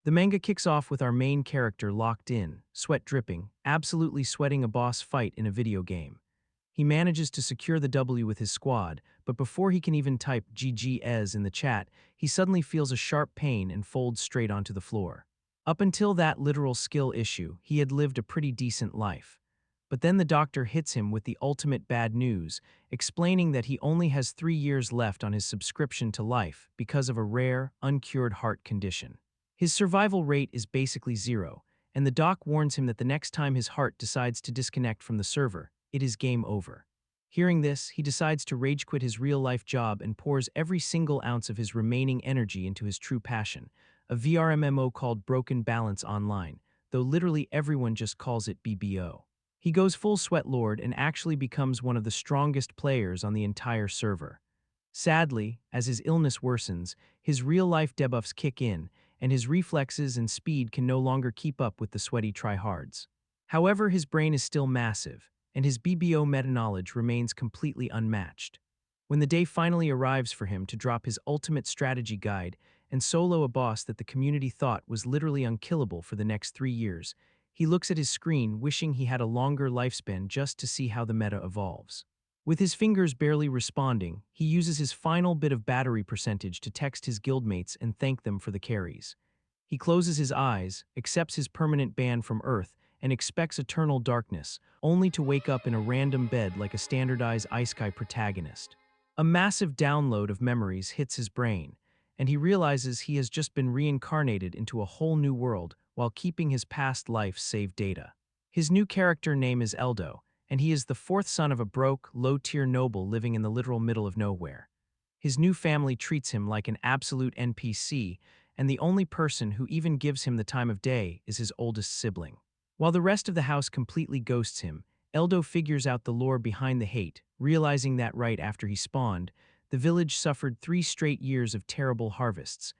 The manga kicks off with our main character locked in, sweat dripping, absolutely sweating a boss fight in a video game. He manages to secure the W with his squad, but before he can even type GGS in the chat, he suddenly feels a sharp pain and folds straight onto the floor. Up until that literal skill issue, he had lived a pretty decent life. But then the doctor hits him with the ultimate bad news, explaining that he only has 3 years left on his subscription to life because of a rare, uncured heart condition. His survival rate is basically zero, and the doc warns him that the next time his heart decides to disconnect from the server, it is game over. Hearing this, he decides to rage quit his real-life job and pours every single ounce of his remaining energy into his true passion, a VR MMO called Broken Balance Online, though literally everyone just calls it BBO. He goes full sweat lord and actually becomes one of the strongest players on the entire server. Sadly, as his illness worsens, his real-life debuffs kick in, and his reflexes and speed can no longer keep up with the sweaty tryhards. However, his brain is still massive, and his BBO meta-knowledge remains completely unmatched. When the day finally arrives for him to drop his ultimate strategy guide and solo a boss that the community thought was literally unkillable for the next 3 years, he looks at his screen wishing he had a longer lifespan just to see how the meta evolves. With his fingers barely responding, he uses his final bit of battery percentage to text his guildmates and thank them for the carries. He closes his eyes, accepts his permanent ban from Earth, and expects eternal darkness, only to wake up in a random bed like a standardized Isekai protagonist. A massive download of memories hits his brain, and he realizes he has just been reincarnated into a whole new world while keeping his past life saved data. His new character name is Eldo, and he is the fourth son of a broke, low-tier noble living in the literal middle of nowhere. His new family treats him like an absolute NPC, and the only person who even gives him the time of day is his oldest sibling. While the rest of the house completely ghosts him, Eldo figures out the lore behind the hate, realizing that right after he spawned, the village suffered 3 straight years of terrible harvests.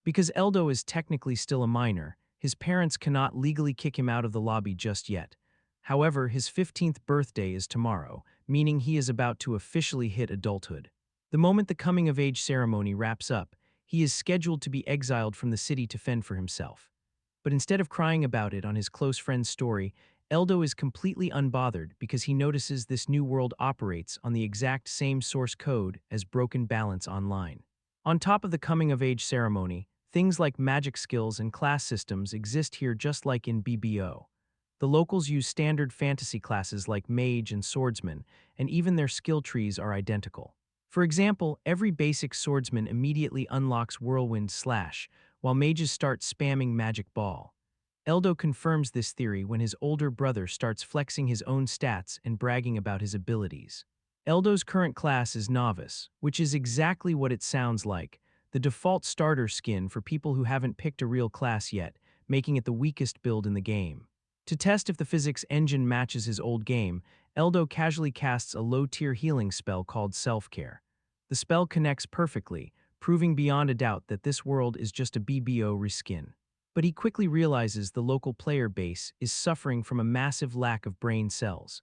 Because Eldo is technically still a minor, his parents cannot legally kick him out of the lobby just yet. However, his 15th birthday is tomorrow, meaning he is about to officially hit adulthood. The moment the coming-of-age ceremony wraps up, he is scheduled to be exiled from the city to fend for himself. But instead of crying about it on his close friend's story, Eldo is completely unbothered because he notices this new world operates on the exact same source code as Broken Balance Online. On top of the coming-of-age ceremony, things like magic skills and class systems exist here just like in BBO. The locals use standard fantasy classes like mage and swordsman, and even their skill trees are identical. For example, every basic swordsman immediately unlocks Whirlwind Slash, while mages start spamming Magic Ball. Eldo confirms this theory when his older brother starts flexing his own stats and bragging about his abilities. Eldo's current class is Novice, which is exactly what it sounds like, the default starter skin for people who haven't picked a real class yet, making it the weakest build in the game. To test if the physics engine matches his old game, Eldo casually casts a low-tier healing spell called Self-Care. The spell connects perfectly, proving beyond a doubt that this world is just a BBO reskin. But he quickly realizes the local player base is suffering from a massive lack of brain cells.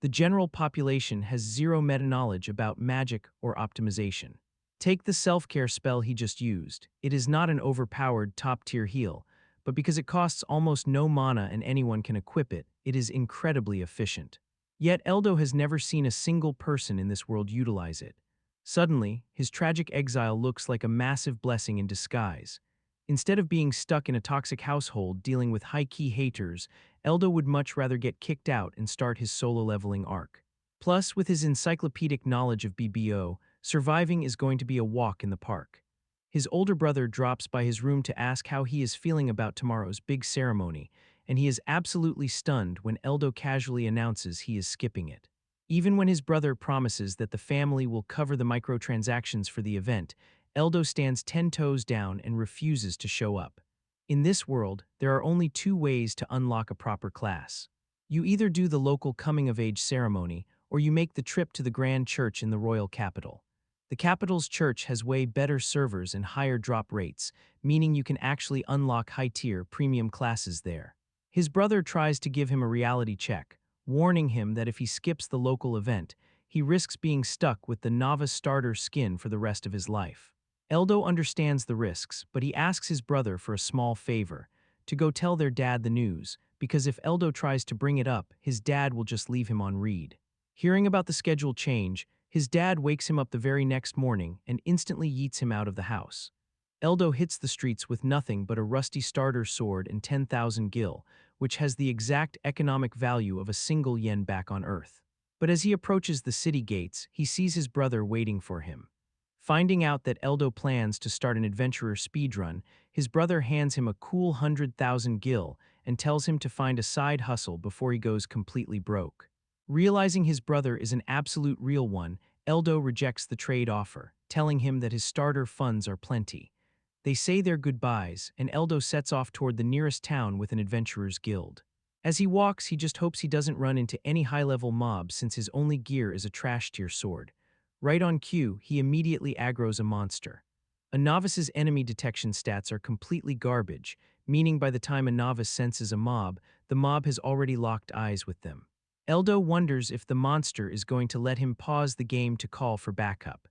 The general population has zero meta-knowledge about magic or optimization. Take the self-care spell he just used. It is not an overpowered top-tier heal, but because it costs almost no mana and anyone can equip it, it is incredibly efficient. Yet Eldo has never seen a single person in this world utilize it. Suddenly, his tragic exile looks like a massive blessing in disguise. Instead of being stuck in a toxic household dealing with high-key haters, Eldo would much rather get kicked out and start his solo leveling arc. Plus, with his encyclopedic knowledge of BBO, surviving is going to be a walk in the park. His older brother drops by his room to ask how he is feeling about tomorrow's big ceremony, and he is absolutely stunned when Eldo casually announces he is skipping it. Even when his brother promises that the family will cover the microtransactions for the event, Eldo stands 10 toes down and refuses to show up. In this world, there are only 2 ways to unlock a proper class. You either do the local coming-of-age ceremony, or you make the trip to the grand church in the royal capital. The capital's church has way better servers and higher drop rates, meaning you can actually unlock high-tier premium classes there. His brother tries to give him a reality check, warning him that if he skips the local event, he risks being stuck with the novice starter skin for the rest of his life. Eldo understands the risks, but he asks his brother for a small favor, to go tell their dad the news, because if Eldo tries to bring it up, his dad will just leave him on read. Hearing about the schedule change, his dad wakes him up the very next morning and instantly yeets him out of the house. Eldo hits the streets with nothing but a rusty starter sword and 10,000 gil, which has the exact economic value of a single yen back on Earth. But as he approaches the city gates, he sees his brother waiting for him. Finding out that Eldo plans to start an adventurer speedrun, his brother hands him a cool 100,000 gil and tells him to find a side hustle before he goes completely broke. Realizing his brother is an absolute real one, Eldo rejects the trade offer, telling him that his starter funds are plenty. They say their goodbyes, and Eldo sets off toward the nearest town with an adventurer's guild. As he walks, he just hopes he doesn't run into any high-level mobs since his only gear is a trash-tier sword. Right on cue, he immediately aggroes a monster. A novice's enemy detection stats are completely garbage, meaning by the time a novice senses a mob, the mob has already locked eyes with them. Eldo wonders if the monster is going to let him pause the game to call for backup.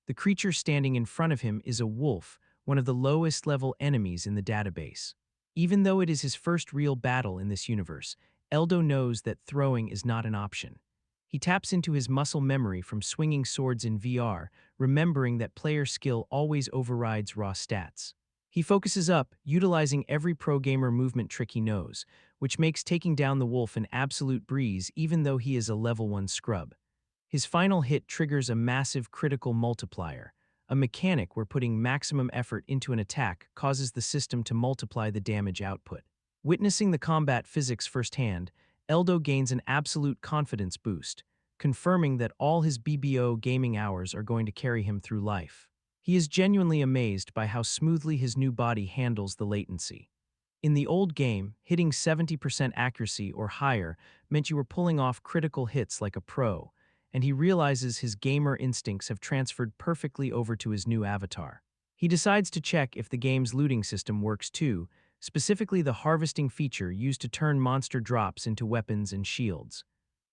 The creature standing in front of him is a wolf, one of the lowest-level enemies in the database. Even though it is his first real battle in this universe, Eldo knows that throwing is not an option. He taps into his muscle memory from swinging swords in VR, remembering that player skill always overrides raw stats. He focuses up, utilizing every pro gamer movement trick he knows, which makes taking down the wolf an absolute breeze even though he is a level 1 scrub. His final hit triggers a massive critical multiplier, a mechanic where putting maximum effort into an attack causes the system to multiply the damage output. Witnessing the combat physics firsthand, Eldo gains an absolute confidence boost, confirming that all his BBO gaming hours are going to carry him through life. He is genuinely amazed by how smoothly his new body handles the latency. In the old game, hitting 70% accuracy or higher meant you were pulling off critical hits like a pro, and he realizes his gamer instincts have transferred perfectly over to his new avatar. He decides to check if the game's looting system works too, specifically the harvesting feature used to turn monster drops into weapons and shields.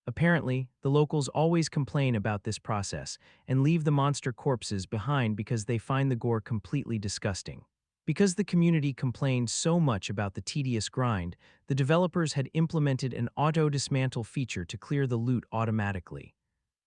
Apparently, the locals always complain about this process and leave the monster corpses behind because they find the gore completely disgusting. Because the community complained so much about the tedious grind, the developers had implemented an auto-dismantle feature to clear the loot automatically.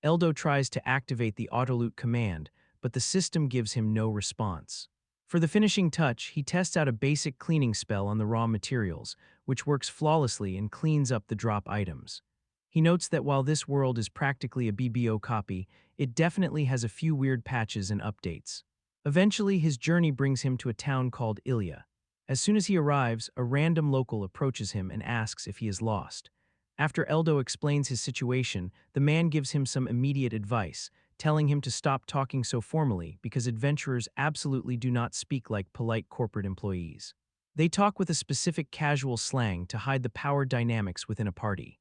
Eldo tries to activate the autoloot command, but the system gives him no response. For the finishing touch, he tests out a basic cleaning spell on the raw materials, which works flawlessly and cleans up the drop items. He notes that while this world is practically a BBO copy, it definitely has a few weird patches and updates. Eventually, his journey brings him to a town called Ilya. As soon as he arrives, a random local approaches him and asks if he is lost. After Eldo explains his situation, the man gives him some immediate advice, telling him to stop talking so formally because adventurers absolutely do not speak like polite corporate employees. They talk with a specific casual slang to hide the power dynamics within a party.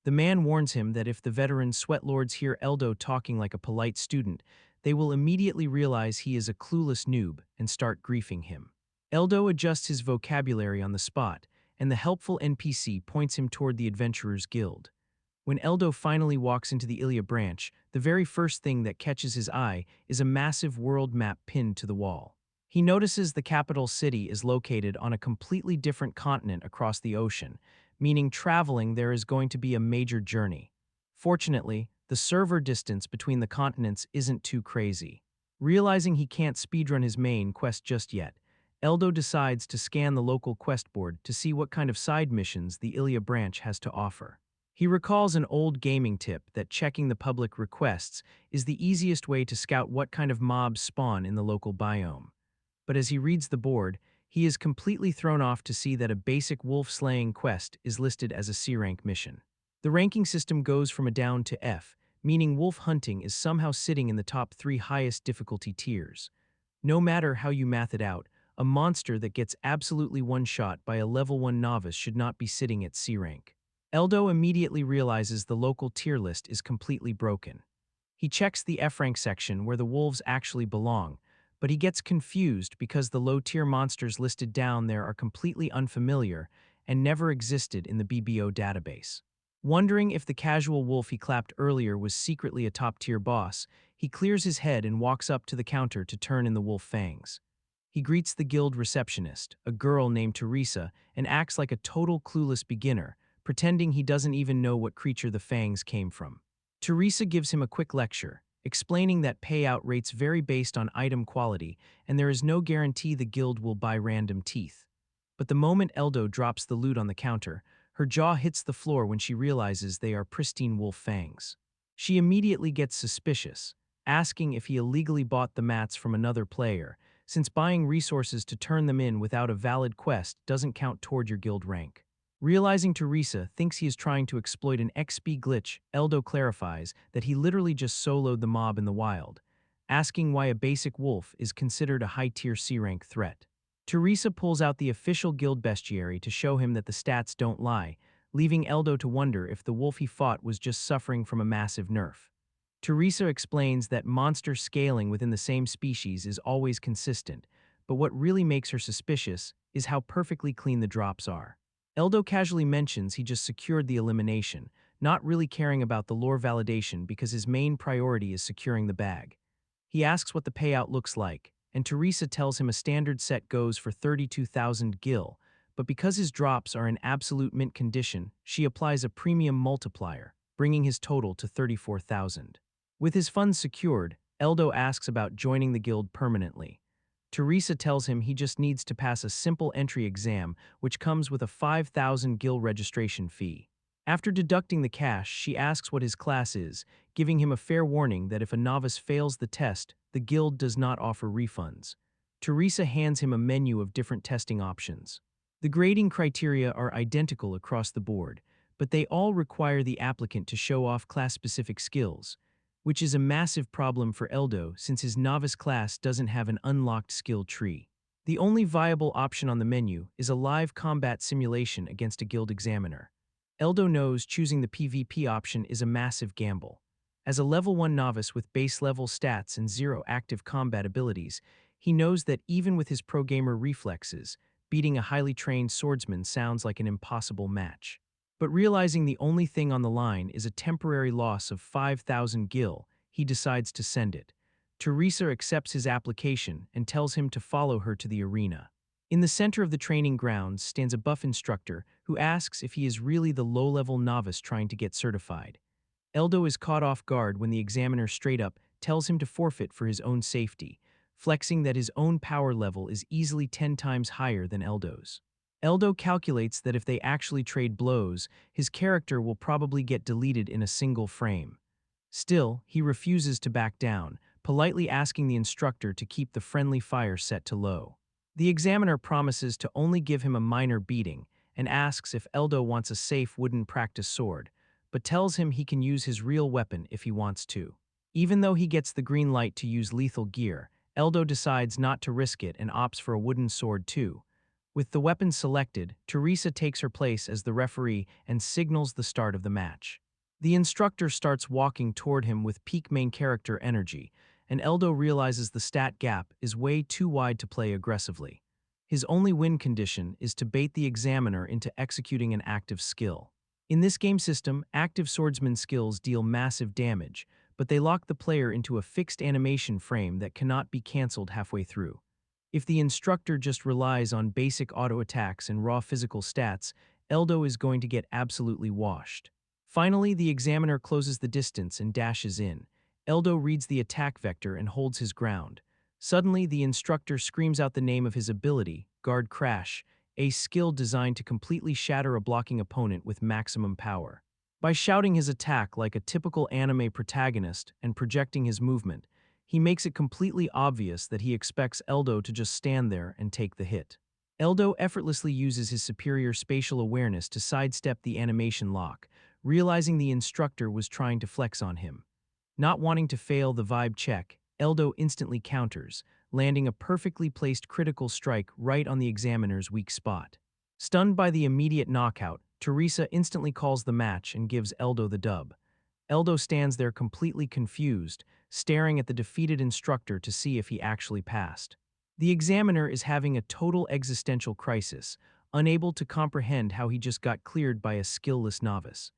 The man warns him that if the veteran sweatlords hear Eldo talking like a polite student, they will immediately realize he is a clueless noob and start griefing him. Eldo adjusts his vocabulary on the spot, and the helpful NPC points him toward the Adventurers Guild. When Eldo finally walks into the Ilya branch, the very first thing that catches his eye is a massive world map pinned to the wall. He notices the capital city is located on a completely different continent across the ocean, meaning traveling there is going to be a major journey. Fortunately, the server distance between the continents isn't too crazy. Realizing he can't speedrun his main quest just yet, Eldo decides to scan the local quest board to see what kind of side missions the Ilya branch has to offer. He recalls an old gaming tip that checking the public requests is the easiest way to scout what kind of mobs spawn in the local biome. But as he reads the board, he is completely thrown off to see that a basic wolf-slaying quest is listed as a C-rank mission. The ranking system goes from a down to F, meaning wolf hunting is somehow sitting in the top 3 highest difficulty tiers. No matter how you math it out, a monster that gets absolutely one-shot by a level 1 novice should not be sitting at C-rank. Eldo immediately realizes the local tier list is completely broken. He checks the F-rank section where the wolves actually belong, but he gets confused because the low-tier monsters listed down there are completely unfamiliar and never existed in the BBO database. Wondering if the casual wolf he clapped earlier was secretly a top-tier boss, he clears his head and walks up to the counter to turn in the wolf fangs. He greets the guild receptionist, a girl named Teresa, and acts like a total clueless beginner, pretending he doesn't even know what creature the fangs came from. Teresa gives him a quick lecture, explaining that payout rates vary based on item quality, and there is no guarantee the guild will buy random teeth. But the moment Eldo drops the loot on the counter, her jaw hits the floor when she realizes they are pristine wolf fangs. She immediately gets suspicious, asking if he illegally bought the mats from another player, since buying resources to turn them in without a valid quest doesn't count toward your guild rank. Realizing Teresa thinks he is trying to exploit an XP glitch, Eldo clarifies that he literally just soloed the mob in the wild, asking why a basic wolf is considered a high-tier C-rank threat. Teresa pulls out the official guild bestiary to show him that the stats don't lie, leaving Eldo to wonder if the wolf he fought was just suffering from a massive nerf. Teresa explains that monster scaling within the same species is always consistent, but what really makes her suspicious is how perfectly clean the drops are. Eldo casually mentions he just secured the elimination, not really caring about the lore validation because his main priority is securing the bag. He asks what the payout looks like, and Teresa tells him a standard set goes for 32,000 gil, but because his drops are in absolute mint condition, she applies a premium multiplier, bringing his total to 34,000. With his funds secured, Eldo asks about joining the guild permanently. Teresa tells him he just needs to pass a simple entry exam, which comes with a 5,000 gil registration fee. After deducting the cash, she asks what his class is, giving him a fair warning that if a novice fails the test, the guild does not offer refunds. Teresa hands him a menu of different testing options. The grading criteria are identical across the board, but they all require the applicant to show off class-specific skills, which is a massive problem for Eldo since his novice class doesn't have an unlocked skill tree. The only viable option on the menu is a live combat simulation against a guild examiner. Eldo knows choosing the PvP option is a massive gamble. As a level 1 novice with base-level stats and 0 active combat abilities, he knows that even with his pro-gamer reflexes, beating a highly trained swordsman sounds like an impossible match. But realizing the only thing on the line is a temporary loss of 5,000 gil, he decides to send it. Teresa accepts his application and tells him to follow her to the arena. In the center of the training grounds stands a buff instructor who asks if he is really the low-level novice trying to get certified. Eldo is caught off guard when the examiner straight up tells him to forfeit for his own safety, flexing that his own power level is easily 10 times higher than Eldo's. Eldo calculates that if they actually trade blows, his character will probably get deleted in a single frame. Still, he refuses to back down, politely asking the instructor to keep the friendly fire set to low. The examiner promises to only give him a minor beating and asks if Eldo wants a safe wooden practice sword, but tells him he can use his real weapon if he wants to. Even though he gets the green light to use lethal gear, Eldo decides not to risk it and opts for a wooden sword too. With the weapon selected, Teresa takes her place as the referee and signals the start of the match. The instructor starts walking toward him with peak main character energy, and Eldo realizes the stat gap is way too wide to play aggressively. His only win condition is to bait the examiner into executing an active skill. In this game system, active swordsman skills deal massive damage, but they lock the player into a fixed animation frame that cannot be cancelled halfway through. If the instructor just relies on basic auto attacks and raw physical stats, Eldo is going to get absolutely washed. Finally, the examiner closes the distance and dashes in. Eldo reads the attack vector and holds his ground. Suddenly, the instructor screams out the name of his ability, Guard Crash, a skill designed to completely shatter a blocking opponent with maximum power. By shouting his attack like a typical anime protagonist and projecting his movement, he makes it completely obvious that he expects Eldo to just stand there and take the hit. Eldo effortlessly uses his superior spatial awareness to sidestep the animation lock, realizing the instructor was trying to flex on him. Not wanting to fail the vibe check, Eldo instantly counters, landing a perfectly placed critical strike right on the examiner's weak spot. Stunned by the immediate knockout, Teresa instantly calls the match and gives Eldo the dub. Eldo stands there completely confused, staring at the defeated instructor to see if he actually passed. The examiner is having a total existential crisis, unable to comprehend how he just got cleared by a skillless novice.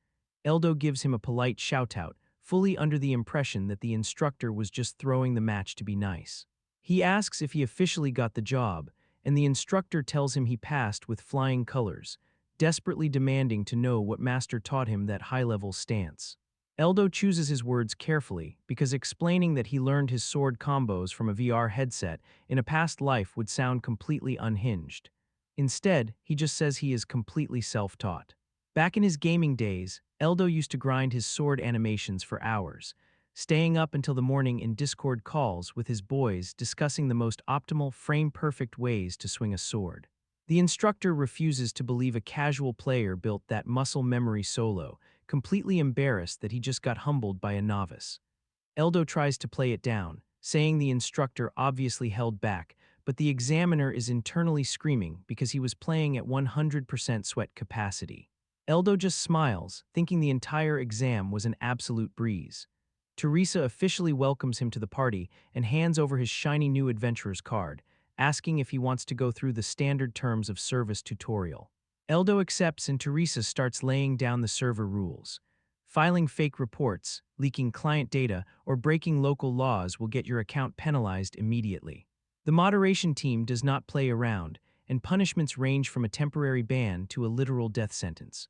Eldo gives him a polite shout-out, fully under the impression that the instructor was just throwing the match to be nice. He asks if he officially got the job, and the instructor tells him he passed with flying colors, desperately demanding to know what Master taught him that high-level stance. Eldo chooses his words carefully because explaining that he learned his sword combos from a VR headset in a past life would sound completely unhinged. Instead, he just says he is completely self-taught. Back in his gaming days, Eldo used to grind his sword animations for hours, staying up until the morning in Discord calls with his boys discussing the most optimal frame-perfect ways to swing a sword. The instructor refuses to believe a casual player built that muscle memory solo, completely embarrassed that he just got humbled by a novice. Eldo tries to play it down, saying the instructor obviously held back, but the examiner is internally screaming because he was playing at 100% sweat capacity. Eldo just smiles, thinking the entire exam was an absolute breeze. Teresa officially welcomes him to the party and hands over his shiny new adventurer's card, asking if he wants to go through the standard terms of service tutorial. Eldo accepts and Teresa starts laying down the server rules. Filing fake reports, leaking client data, or breaking local laws will get your account penalized immediately. The moderation team does not play around, and punishments range from a temporary ban to a literal death sentence.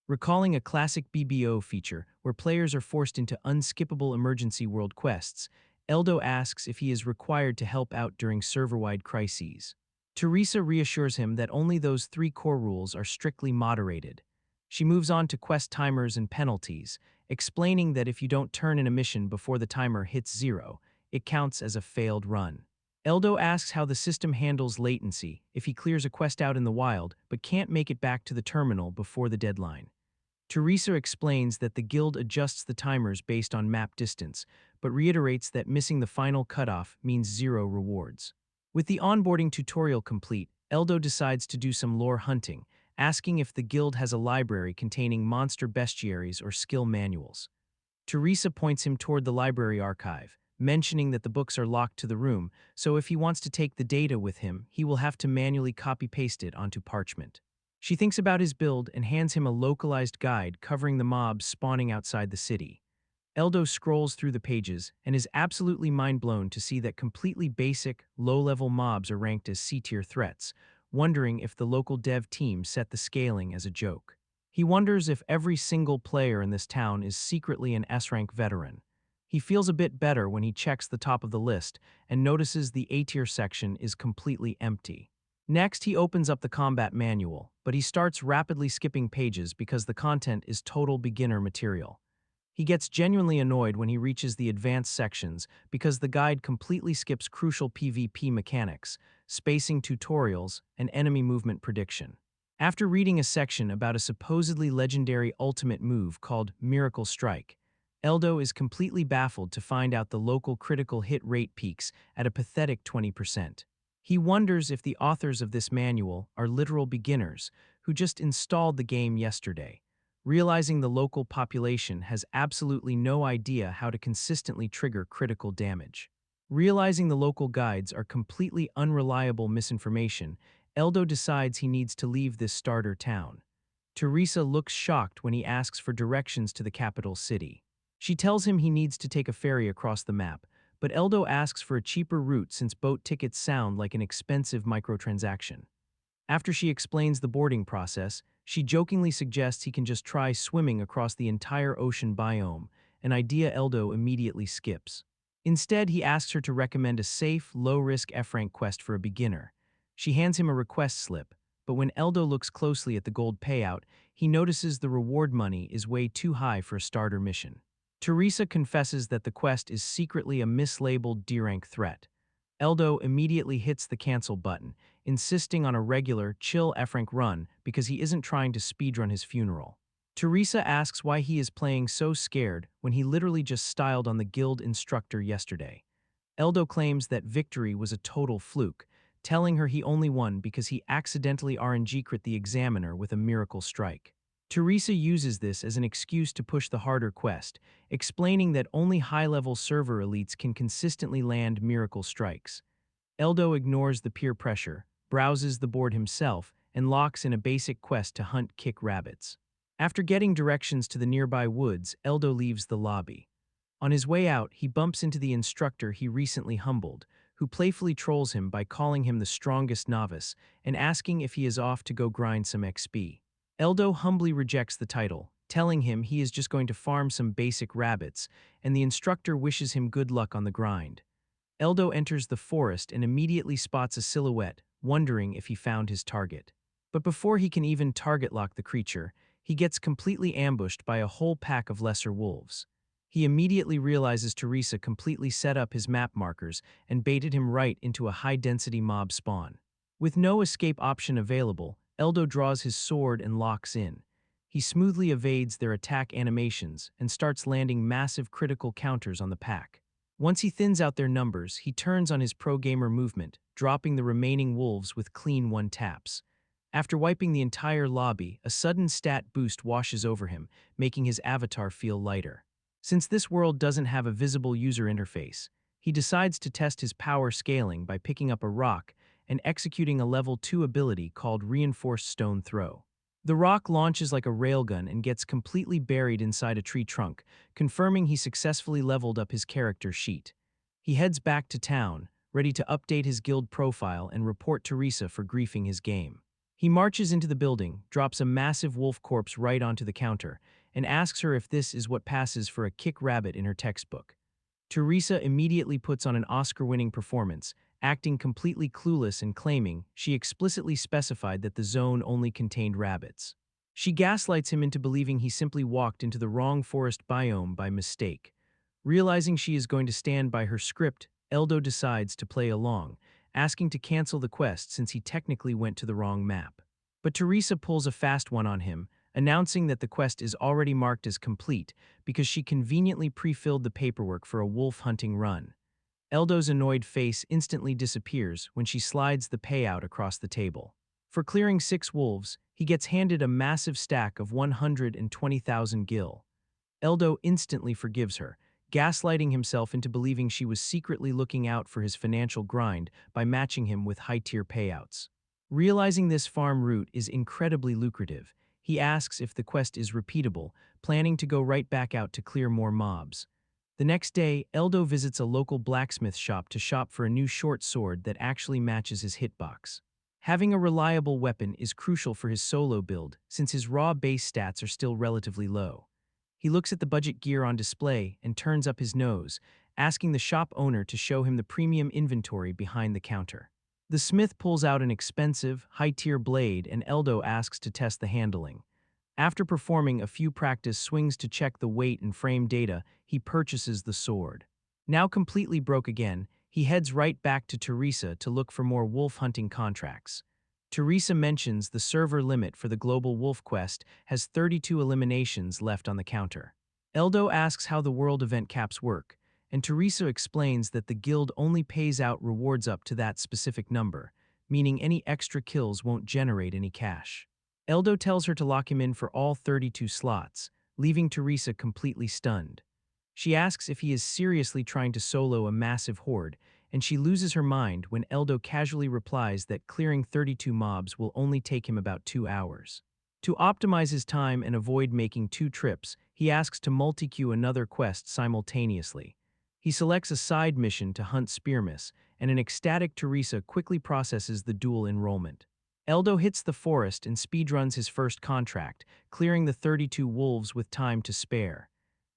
Recalling a classic BBO feature where players are forced into unskippable emergency world quests, Eldo asks if he is required to help out during server-wide crises. Teresa reassures him that only those 3 core rules are strictly moderated. She moves on to quest timers and penalties, explaining that if you don't turn in a mission before the timer hits 0, it counts as a failed run. Eldo asks how the system handles latency if he clears a quest out in the wild but can't make it back to the terminal before the deadline. Teresa explains that the guild adjusts the timers based on map distance, but reiterates that missing the final cutoff means 0 rewards. With the onboarding tutorial complete, Eldo decides to do some lore hunting, asking if the guild has a library containing monster bestiaries or skill manuals. Teresa points him toward the library archive, mentioning that the books are locked to the room, so if he wants to take the data with him, he will have to manually copy-paste it onto parchment. She thinks about his build and hands him a localized guide covering the mobs spawning outside the city. Eldo scrolls through the pages and is absolutely mind-blown to see that completely basic, low-level mobs are ranked as C-tier threats, wondering if the local dev team set the scaling as a joke. He wonders if every single player in this town is secretly an S-rank veteran. He feels a bit better when he checks the top of the list and notices the A-tier section is completely empty. Next, he opens up the combat manual, but he starts rapidly skipping pages because the content is total beginner material. He gets genuinely annoyed when he reaches the advanced sections because the guide completely skips crucial PvP mechanics, spacing tutorials, and enemy movement prediction. After reading a section about a supposedly legendary ultimate move called Miracle Strike, Eldo is completely baffled to find out the local critical hit rate peaks at a pathetic 20%. He wonders if the authors of this manual are literal beginners who just installed the game yesterday, realizing the local population has absolutely no idea how to consistently trigger critical damage. Realizing the local guides are completely unreliable misinformation, Eldo decides he needs to leave this starter town. Teresa looks shocked when he asks for directions to the capital city. She tells him he needs to take a ferry across the map, but Eldo asks for a cheaper route since boat tickets sound like an expensive microtransaction. After she explains the boarding process, she jokingly suggests he can just try swimming across the entire ocean biome, an idea Eldo immediately skips. Instead, he asks her to recommend a safe, low-risk F-rank quest for a beginner. She hands him a request slip, but when Eldo looks closely at the gold payout, he notices the reward money is way too high for a starter mission. Teresa confesses that the quest is secretly a mislabeled D-rank threat. Eldo immediately hits the cancel button, insisting on a regular, chill F-rank run because he isn't trying to speedrun his funeral. Teresa asks why he is playing so scared when he literally just styled on the guild instructor yesterday. Eldo claims that victory was a total fluke, telling her he only won because he accidentally RNG crit the examiner with a miracle strike. Teresa uses this as an excuse to push the harder quest, explaining that only high-level server elites can consistently land miracle strikes. Eldo ignores the peer pressure, browses the board himself, and locks in a basic quest to hunt kick rabbits. After getting directions to the nearby woods, Eldo leaves the lobby. On his way out, he bumps into the instructor he recently humbled, who playfully trolls him by calling him the strongest novice and asking if he is off to go grind some XP. Eldo humbly rejects the title, telling him he is just going to farm some basic rabbits, and the instructor wishes him good luck on the grind. Eldo enters the forest and immediately spots a silhouette, wondering if he found his target. But before he can even target lock the creature, he gets completely ambushed by a whole pack of lesser wolves. He immediately realizes Teresa completely set up his map markers and baited him right into a high-density mob spawn. With no escape option available, Eldo draws his sword and locks in. He smoothly evades their attack animations and starts landing massive critical counters on the pack. Once he thins out their numbers, he turns on his pro-gamer movement, dropping the remaining wolves with clean one-taps. After wiping the entire lobby, a sudden stat boost washes over him, making his avatar feel lighter. Since this world doesn't have a visible user interface, he decides to test his power scaling by picking up a rock and executing a level 2 ability called Reinforced Stone Throw. The rock launches like a railgun and gets completely buried inside a tree trunk, confirming he successfully leveled up his character sheet. He heads back to town, ready to update his guild profile and report Teresa for griefing his game. He marches into the building, drops a massive wolf corpse right onto the counter, and asks her if this is what passes for a kick rabbit in her textbook. Teresa immediately puts on an Oscar-winning performance, acting completely clueless and claiming she explicitly specified that the zone only contained rabbits. She gaslights him into believing he simply walked into the wrong forest biome by mistake. Realizing she is going to stand by her script, Eldo decides to play along, asking to cancel the quest since he technically went to the wrong map. But Teresa pulls a fast one on him, announcing that the quest is already marked as complete because she conveniently pre-filled the paperwork for a wolf hunting run. Eldo's annoyed face instantly disappears when she slides the payout across the table. For clearing 6 wolves, he gets handed a massive stack of 120,000 gil. Eldo instantly forgives her, gaslighting himself into believing she was secretly looking out for his financial grind by matching him with high-tier payouts. Realizing this farm route is incredibly lucrative, he asks if the quest is repeatable, planning to go right back out to clear more mobs. The next day, Eldo visits a local blacksmith shop to shop for a new short sword that actually matches his hitbox. Having a reliable weapon is crucial for his solo build, since his raw base stats are still relatively low. He looks at the budget gear on display and turns up his nose, asking the shop owner to show him the premium inventory behind the counter. The smith pulls out an expensive, high-tier blade and Eldo asks to test the handling. After performing a few practice swings to check the weight and frame data, he purchases the sword. Now completely broke again, he heads right back to Teresa to look for more wolf hunting contracts. Teresa mentions the server limit for the global wolf quest has 32 eliminations left on the counter. Eldo asks how the world event caps work, and Teresa explains that the guild only pays out rewards up to that specific number, meaning any extra kills won't generate any cash. Eldo tells her to lock him in for all 32 slots, leaving Teresa completely stunned. She asks if he is seriously trying to solo a massive horde, and she loses her mind when Eldo casually replies that clearing 32 mobs will only take him about 2 hours. To optimize his time and avoid making 2 trips, he asks to multi-queue another quest simultaneously. He selects a side mission to hunt Spearmiss, and an ecstatic Teresa quickly processes the dual enrollment. Eldo hits the forest and speedruns his first contract, clearing the 32 wolves with time to spare.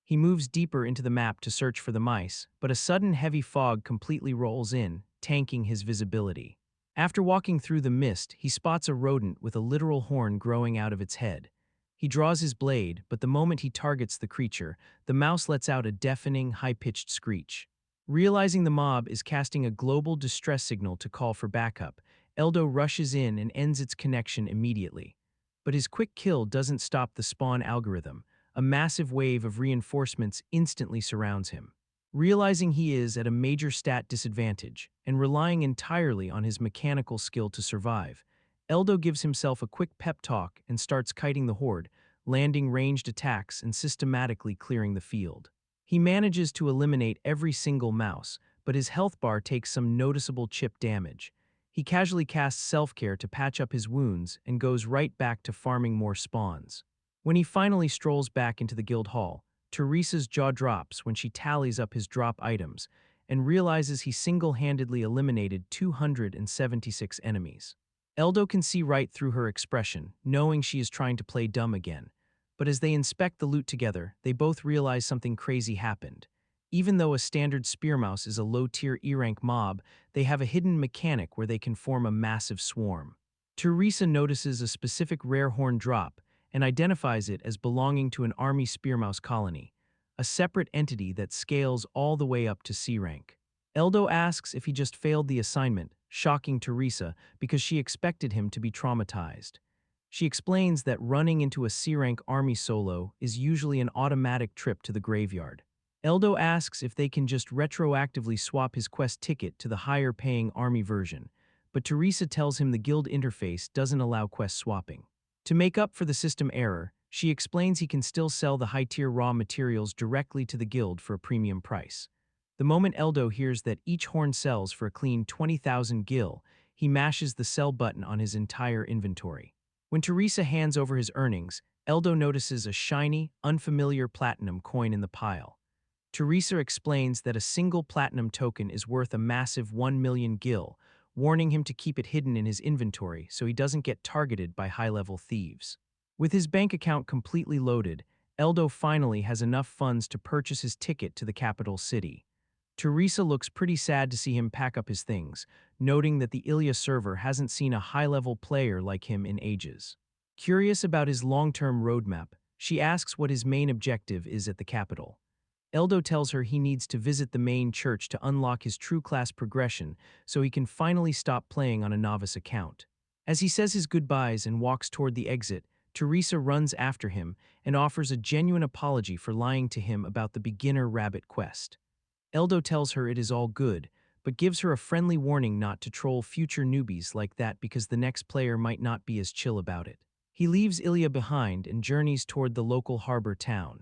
He moves deeper into the map to search for the mice, but a sudden heavy fog completely rolls in, tanking his visibility. After walking through the mist, he spots a rodent with a literal horn growing out of its head. He draws his blade, but the moment he targets the creature, the mouse lets out a deafening, high-pitched screech. Realizing the mob is casting a global distress signal to call for backup, Eldo rushes in and ends its connection immediately. But his quick kill doesn't stop the spawn algorithm. A massive wave of reinforcements instantly surrounds him. Realizing he is at a major stat disadvantage and relying entirely on his mechanical skill to survive, Eldo gives himself a quick pep talk and starts kiting the horde, landing ranged attacks and systematically clearing the field. He manages to eliminate every single mouse, but his health bar takes some noticeable chip damage. He casually casts self-care to patch up his wounds and goes right back to farming more spawns. When he finally strolls back into the guild hall, Teresa's jaw drops when she tallies up his drop items and realizes he single-handedly eliminated 276 enemies. Eldo can see right through her expression, knowing she is trying to play dumb again. But as they inspect the loot together, they both realize something crazy happened. Even though a standard spear mouse is a low-tier E-rank mob, they have a hidden mechanic where they can form a massive swarm. Teresa notices a specific rare horn drop and identifies it as belonging to an army spear mouse colony, a separate entity that scales all the way up to C rank. Eldo asks if he just failed the assignment, shocking Teresa because she expected him to be traumatized. She explains that running into a C-rank army solo is usually an automatic trip to the graveyard. Eldo asks if they can just retroactively swap his quest ticket to the higher-paying army version, but Teresa tells him the guild interface doesn't allow quest swapping. To make up for the system error, she explains he can still sell the high-tier raw materials directly to the guild for a premium price. The moment Eldo hears that each horn sells for a clean 20,000 gil, he mashes the sell button on his entire inventory. When Teresa hands over his earnings, Eldo notices a shiny, unfamiliar platinum coin in the pile. Teresa explains that a single platinum token is worth a massive 1 million gil, warning him to keep it hidden in his inventory so he doesn't get targeted by high-level thieves. With his bank account completely loaded, Eldo finally has enough funds to purchase his ticket to the capital city. Teresa looks pretty sad to see him pack up his things, noting that the Ilya server hasn't seen a high-level player like him in ages. Curious about his long-term roadmap, she asks what his main objective is at the capital. Eldo tells her he needs to visit the main church to unlock his true class progression so he can finally stop playing on a novice account. As he says his goodbyes and walks toward the exit, Teresa runs after him and offers a genuine apology for lying to him about the beginner rabbit quest. Eldo tells her it is all good, but gives her a friendly warning not to troll future newbies like that because the next player might not be as chill about it. He leaves Ilya behind and journeys toward the local harbor town.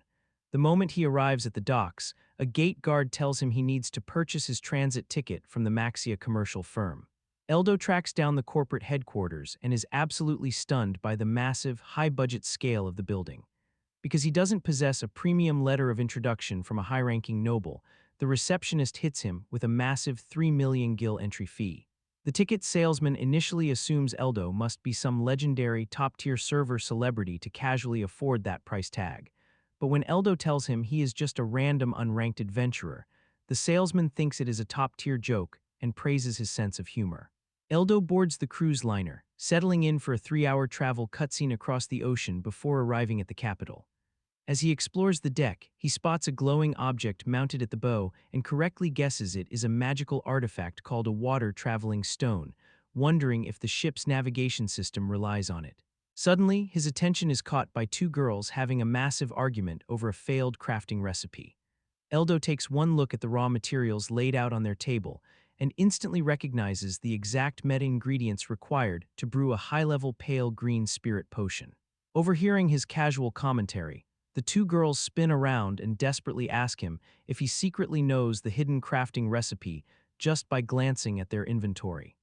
The moment he arrives at the docks, a gate guard tells him he needs to purchase his transit ticket from the Maxia commercial firm. Eldo tracks down the corporate headquarters and is absolutely stunned by the massive, high-budget scale of the building. Because he doesn't possess a premium letter of introduction from a high-ranking noble, the receptionist hits him with a massive 3 million gil entry fee. The ticket salesman initially assumes Eldo must be some legendary top-tier server celebrity to casually afford that price tag. But when Eldo tells him he is just a random unranked adventurer, the salesman thinks it is a top-tier joke and praises his sense of humor. Eldo boards the cruise liner, settling in for a 3-hour travel cutscene across the ocean before arriving at the capital. As he explores the deck, he spots a glowing object mounted at the bow and correctly guesses it is a magical artifact called a water-traveling stone, wondering if the ship's navigation system relies on it. Suddenly, his attention is caught by two girls having a massive argument over a failed crafting recipe. Eldo takes one look at the raw materials laid out on their table and instantly recognizes the exact meta-ingredients required to brew a high-level pale green spirit potion. Overhearing his casual commentary, the two girls spin around and desperately ask him if he secretly knows the hidden crafting recipe just by glancing at their inventory.